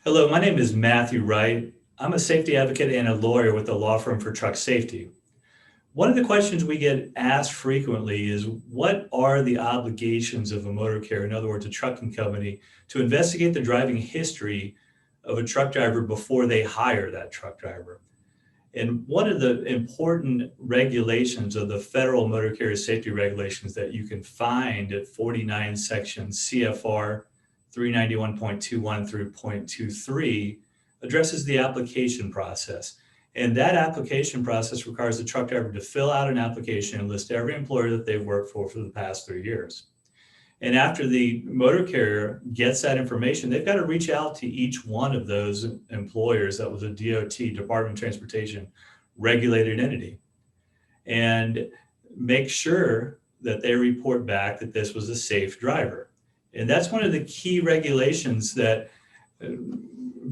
Hello, my name is Matthew Wright. I'm a safety advocate and a lawyer with the law firm for truck safety. One of the questions we get asked frequently is what are the obligations of a motor carrier, in other words, a trucking company, to investigate the driving history of a truck driver before they hire that truck driver? And one of the important regulations of the federal motor carrier safety regulations that you can find at 49 section CFR 391.21 through .23 addresses the application process. And that application process requires the truck driver to fill out an application and list every employer that they've worked for the past 3 years. And after the motor carrier gets that information, they've got to reach out to each one of those employers that was a DOT, Department of Transportation, regulated entity, and make sure that they report back that this was a safe driver. And that's one of the key regulations that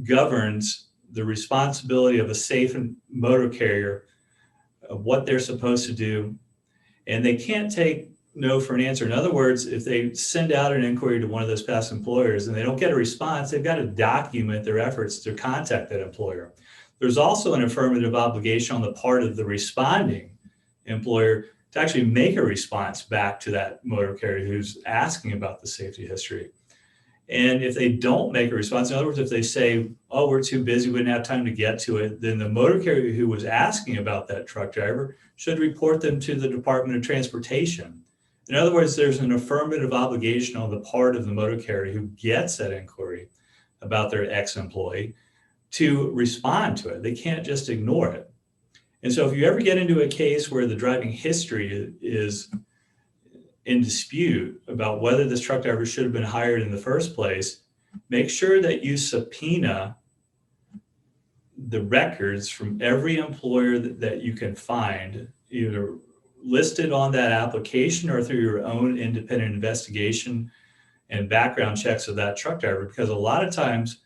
governs the responsibility of a safe motor carrier, of what they're supposed to do. And they can't take no for an answer. In other words, if they send out an inquiry to one of those past employers and they don't get a response, they've got to document their efforts to contact that employer. There's also an affirmative obligation on the part of the responding employer to actually make a response back to that motor carrier who's asking about the safety history. And if they don't make a response, in other words, if they say, oh, we're too busy, we didn't have time to get to it, then the motor carrier who was asking about that truck driver should report them to the Department of Transportation. In other words, there's an affirmative obligation on the part of the motor carrier who gets that inquiry about their ex-employee to respond to it. They can't just ignore it. And so if you ever get into a case where the driving history is in dispute about whether this truck driver should have been hired in the first place, make sure that you subpoena the records from every employer that you can find, either listed on that application or through your own independent investigation and background checks of that truck driver. Because a lot of times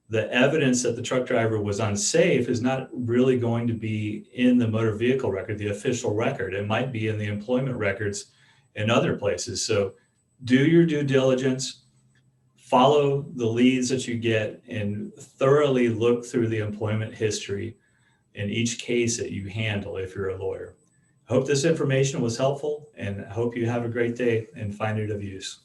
the evidence that the truck driver was unsafe is not really going to be in the motor vehicle record, the official record. It might be in the employment records in other places. So do your due diligence, follow the leads that you get, and thoroughly look through the employment history in each case that you handle if you're a lawyer. Hope this information was helpful, and I hope you have a great day and find it of use.